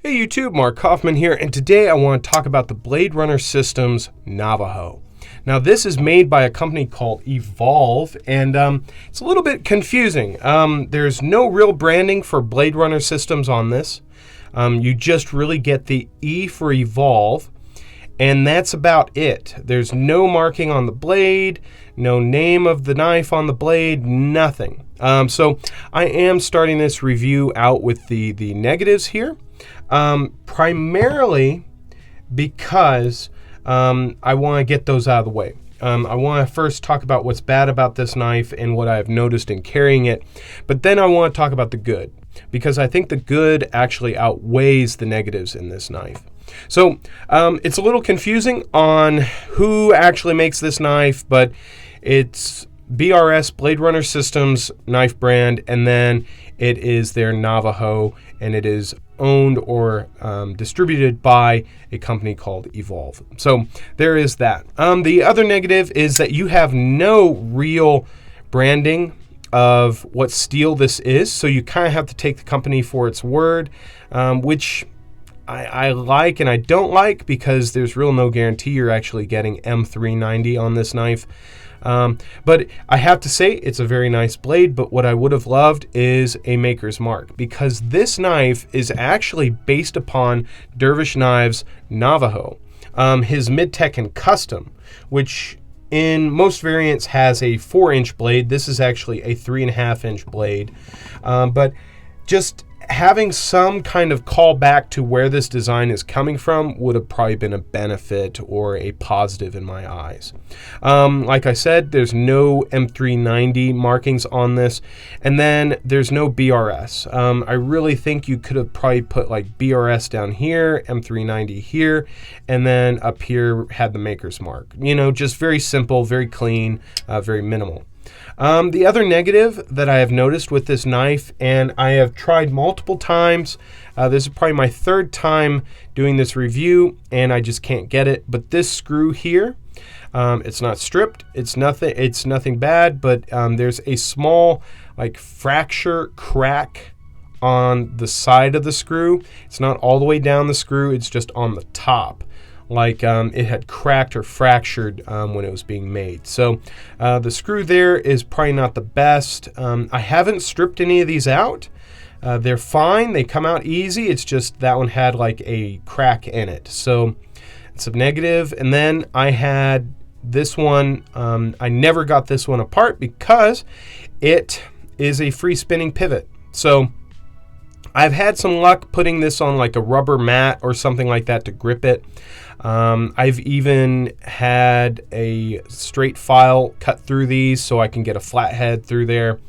Hey YouTube, Mark Kaufman here, and today I want to talk about the Bladerunner Systems Navajo. Now this is made by a company called Evolve, and it's a little bit confusing. There's no real branding for Bladerunner Systems on this. You just really get the E for Evolve, and that's about it. There's no marking on the blade, no name of the knife on the blade, nothing. So I am starting this review out with the negatives here. Primarily because I want to get those out of the way. I want to first talk about what's bad about this knife and what I've noticed in carrying it, but then I want to talk about the good, because I think the good actually outweighs the negatives in this knife. So it's a little confusing on who actually makes this knife, but it's BRS, Bladerunner Systems knife brand, and then it is their Navajo, and it is owned or distributed by a company called Evolve. So there is that. The other negative is that you have no real branding of what steel this is, so you kind of have to take the company for its word, which I like and I don't like, because there's real no guarantee you're actually getting M390 on this knife. But I have to say it's a very nice blade, but what I would have loved is a maker's mark, because this knife is actually based upon Dervish Knives Navajo, his mid-tech and custom, which in most variants has a 4-inch blade. This is actually a 3.5-inch blade, but just having some kind of callback to where this design is coming from would have probably been a benefit or a positive in my eyes. Like I said, there's no M390 markings on this, and then there's no BRS. I really think you could have probably put like BRS down here, M390 here, and then up here had the maker's mark. You know, just very simple, very clean, very minimal. The other negative that I have noticed with this knife, and I have tried multiple times, this is probably my third time doing this review, and I just can't get it, but this screw here, it's not stripped, it's nothing bad, but there's a small like fracture crack on the side of the screw. It's not all the way down the screw, it's just on the top, like it had cracked or fractured when it was being made. So the screw there is probably not the best. I haven't stripped any of these out. They're fine, they come out easy, it's just that one had like a crack in it. So it's a negative. And then I had this one, I never got this one apart because it is a free spinning pivot. So I've had some luck putting this on like a rubber mat or something like that to grip it. I've even had a straight file cut through these so I can get a flat head through there.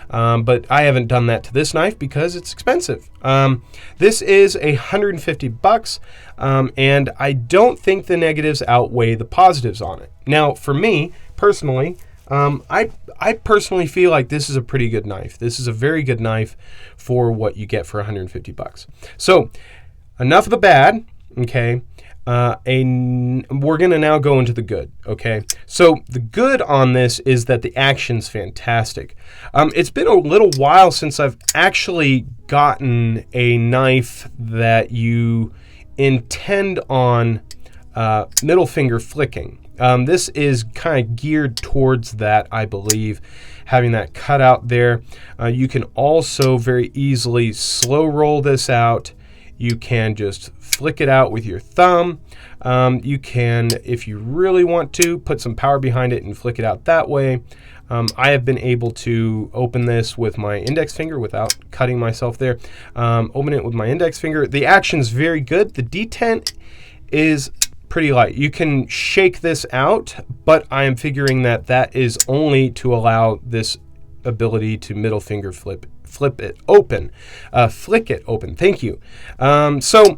But I haven't done that to this knife because it's expensive. This is $150, and I don't think the negatives outweigh the positives on it. Now, for me personally, I personally feel like this is a pretty good knife. This is a very good knife for what you get for $150. So enough of the bad, okay? We're going to now go into the good, okay? So the good on this is that the action's fantastic. It's been a little while since I've actually gotten a knife that you intend on middle finger flicking. This is kind of geared towards that, I believe, having that cutout there. You can also very easily slow roll this out. You can just flick it out with your thumb. You can, if you really want to, put some power behind it and flick it out that way. I have been able to open this with my index finger without cutting myself there. Open it with my index finger. The action's very good. The detent is pretty light. You can shake this out, but I am figuring that that is only to allow this ability to middle finger flick it open. Thank you. So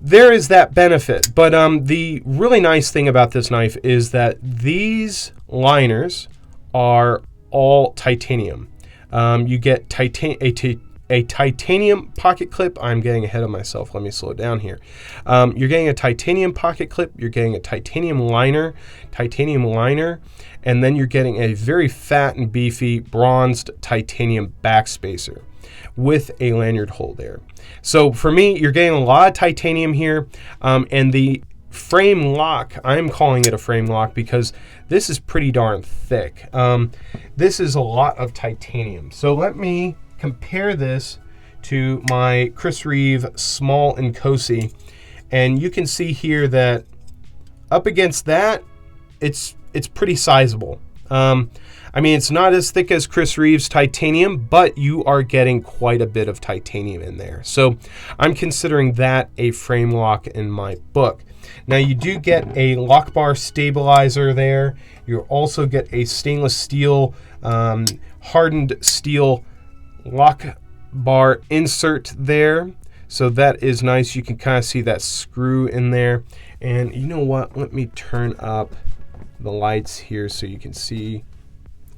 there is that benefit, but the really nice thing about this knife is that these liners are all titanium. You get a titanium pocket clip. I'm getting ahead of myself. Let me slow down here. You're getting a titanium pocket clip. You're getting a titanium liner, and then you're getting a very fat and beefy bronzed titanium backspacer with a lanyard hole there. So for me, you're getting a lot of titanium here, and the frame lock, I'm calling it a frame lock because this is pretty darn thick. This is a lot of titanium. So let me compare this to my Chris Reeve Small and Cozy, and you can see here that up against that, it's pretty sizable. I mean, it's not as thick as Chris Reeve's titanium, but you are getting quite a bit of titanium in there. So I'm considering that a frame lock in my book. Now you do get a lock bar stabilizer there. You also get a stainless steel, hardened steel lock bar insert there. So that is nice. You can kind of see that screw in there. And you know what? Let me turn up the lights here so you can see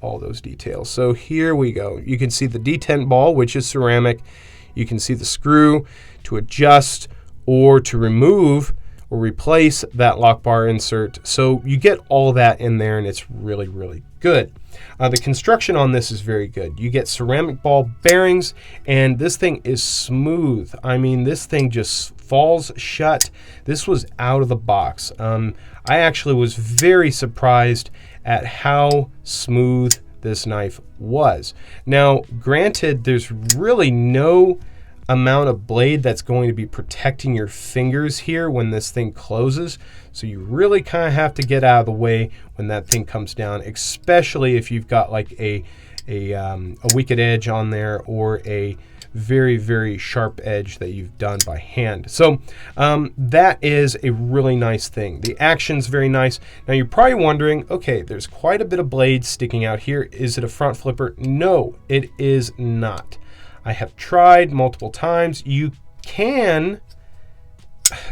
all those details. So here we go. You can see the detent ball, which is ceramic. You can see the screw to adjust or to remove or replace that lock bar insert. So you get all that in there, and it's really, really good. The construction on this is very good. You get ceramic ball bearings, and this thing is smooth. I mean, this thing just falls shut. This was out of the box. I actually was very surprised at how smooth this knife was. Now, granted, there's really no amount of blade that's going to be protecting your fingers here when this thing closes, so you really kind of have to get out of the way when that thing comes down, especially if you've got like a wicked edge on there or a very, very sharp edge that you've done by hand. So that is a really nice thing. The action's very nice. Now you're probably wondering, okay, there's quite a bit of blade sticking out here. Is it a front flipper? No, it is not. I have tried multiple times. You can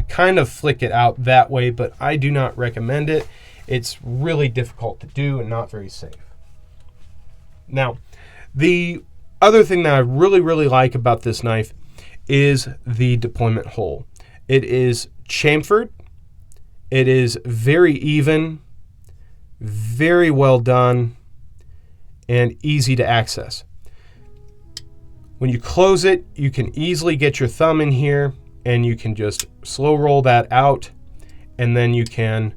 kind of flick it out that way, but I do not recommend it. It's really difficult to do and not very safe. Now, the other thing that I really, really like about this knife is the deployment hole. It is chamfered. It is very even, very well done, and easy to access. When you close it, you can easily get your thumb in here, and you can just slow roll that out, and then you can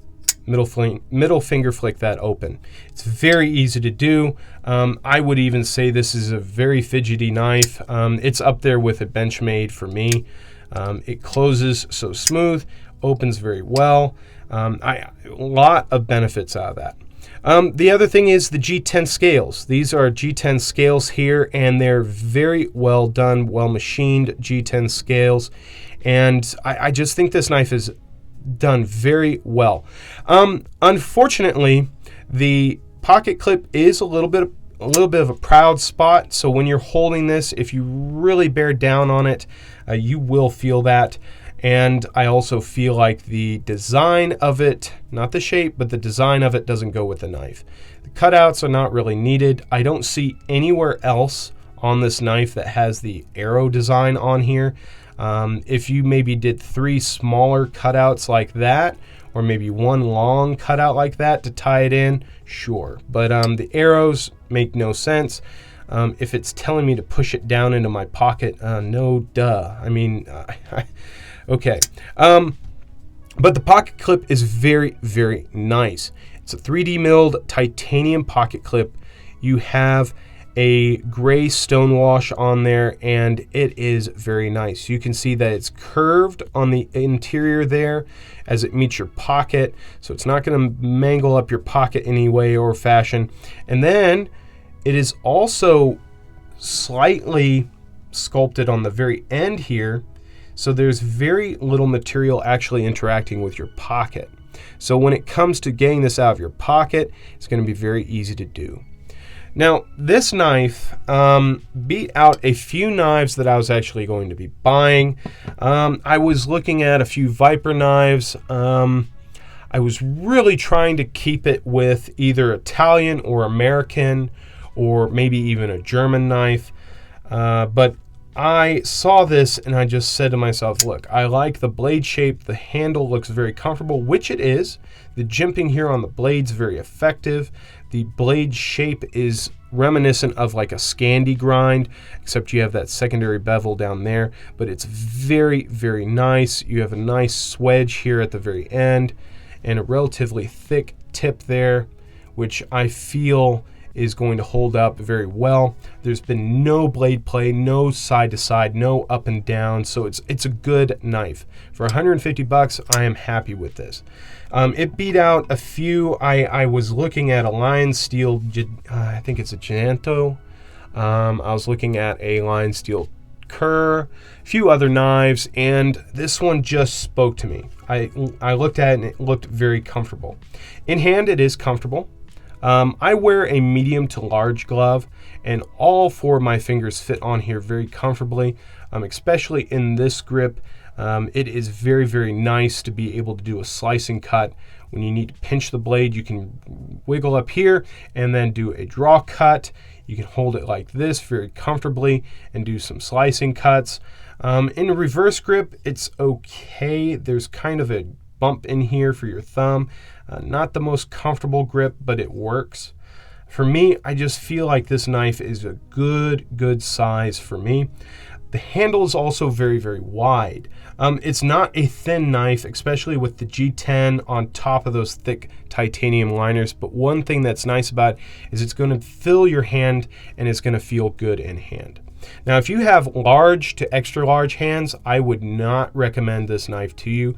middle finger flick that open. It's very easy to do. I would even say this is a very fidgety knife. It's up there with a Benchmade for me. It closes so smooth, opens very well. A lot of benefits out of that. The other thing is the G10 scales. These are G10 scales here, and they're very well done, well machined G10 scales. And I just think this knife is done very well. Unfortunately, the pocket clip is a little bit of a proud spot. So when you're holding this, if you really bear down on it, you will feel that. And I also feel like the design of it, not the shape, but the design of it doesn't go with the knife. The cutouts are not really needed. I don't see anywhere else on this knife that has the arrow design on here. If you maybe did 3 smaller cutouts like that, or maybe 1 long cutout like that to tie it in, sure. But the arrows make no sense. If it's telling me to push it down into my pocket, no duh. I mean, okay. But the pocket clip is very, very nice. It's a 3D milled titanium pocket clip. You have a gray stonewash on there, and it is very nice. You can see that it's curved on the interior there as it meets your pocket, so it's not going to mangle up your pocket any way or fashion. And then it is also slightly sculpted on the very end here, so there's very little material actually interacting with your pocket. So when it comes to getting this out of your pocket, it's going to be very easy to do. Now, this knife beat out a few knives that I was actually going to be buying. I was looking at a few Viper knives. I was really trying to keep it with either Italian or American, or maybe even a German knife. But I saw this and I just said to myself, look, I like the blade shape. The handle looks very comfortable, which it is. The jimping here on the blade's very effective. The blade shape is reminiscent of like a Scandi grind, except you have that secondary bevel down there, but it's very, very nice. You have a nice swedge here at the very end and a relatively thick tip there, which I feel is going to hold up very well. There's been no blade play, no side to side, no up and down, so it's a good knife. For 150 bucks, I am happy with this. It beat out a few. I was looking at a Lion Steel, I think it's a G10. I was looking at a Lion Steel Kerr, a few other knives, and this one just spoke to me. I looked at it and it looked very comfortable. In hand, it is comfortable. I wear a medium to large glove, and all four of my fingers fit on here very comfortably, especially in this grip. It is very, very nice to be able to do a slicing cut. When you need to pinch the blade, you can wiggle up here and then do a draw cut. You can hold it like this very comfortably and do some slicing cuts. In a reverse grip, it's okay. There's kind of a bump in here for your thumb. Not the most comfortable grip, but it works. For me, I just feel like this knife is a good size for me. The handle is also very, very wide. It's not a thin knife, especially with the G10 on top of those thick titanium liners, but one thing that's nice about it is it's going to fill your hand and it's going to feel good in hand. Now, if you have large to extra large hands, I would not recommend this knife to you.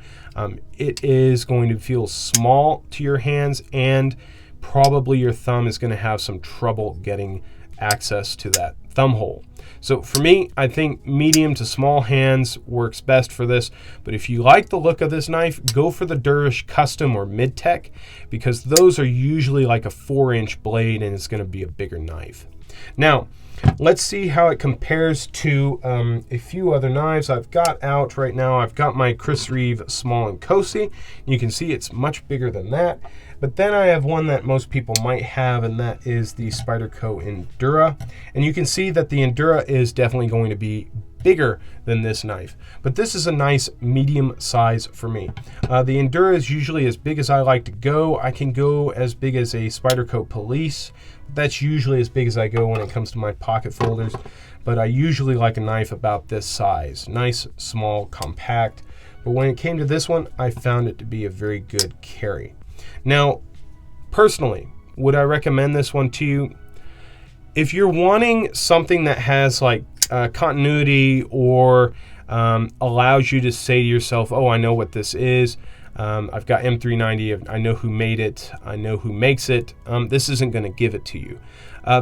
It is going to feel small to your hands, and probably your thumb is going to have some trouble getting access to that thumb hole. So for me, I think medium to small hands works best for this. But if you like the look of this knife, go for the Dervish Custom or Mid-Tech, because those are usually like a 4-inch blade and it's going to be a bigger knife. Now, let's see how it compares to a few other knives I've got out right now. I've got my Chris Reeve Small & Cozy. You can see it's much bigger than that. But then I have one that most people might have, and that is the Spyderco Endura. And you can see that the Endura is definitely going to be bigger than this knife. But this is a nice medium size for me. The Endura is usually as big as I like to go. I can go as big as a Spyderco Police. That's usually as big as I go when it comes to my pocket folders. But I usually like a knife about this size. Nice, small, compact. But when it came to this one, I found it to be a very good carry. Now, personally, would I recommend this one to you? If you're wanting something that has like continuity or allows you to say to yourself, oh, I know what this is. I've got M390. I know who made it. I know who makes it. This isn't going to give it to you.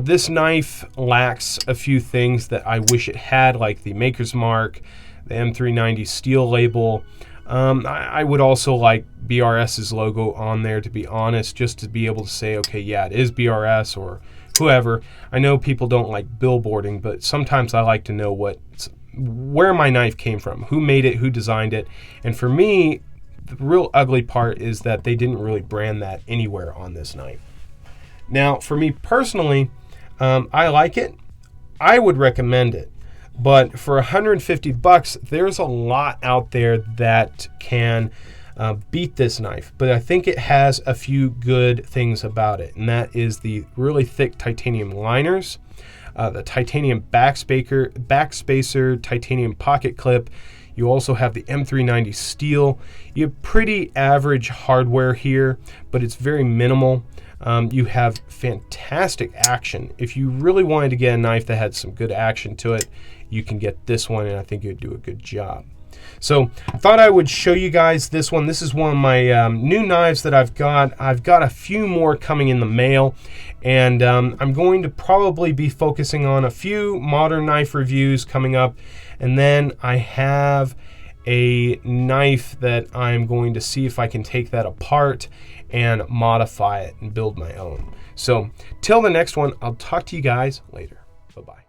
This knife lacks a few things that I wish it had, like the maker's mark, the M390 steel label. I would also like BRS's logo on there, to be honest, just to be able to say, okay, yeah, it is BRS or whoever. I know people don't like billboarding, but sometimes I like to know where my knife came from, who made it, who designed it. And for me, the real ugly part is that they didn't really brand that anywhere on this knife. Now, for me personally, I like it. I would recommend it. But for 150 bucks, there's a lot out there that can beat this knife. But I think it has a few good things about it, and that is the really thick titanium liners, the titanium backspacer, titanium pocket clip. You also have the M390 steel. You have pretty average hardware here, but it's very minimal. You have fantastic action. If you really wanted to get a knife that had some good action to it, you can get this one, and I think you'd do a good job. So I thought I would show you guys this one. This is one of my new knives that I've got. I've got a few more coming in the mail, and I'm going to probably be focusing on a few modern knife reviews coming up, and then I have a knife that I'm going to see if I can take that apart and modify it and build my own. So till the next one, I'll talk to you guys later. Bye-bye.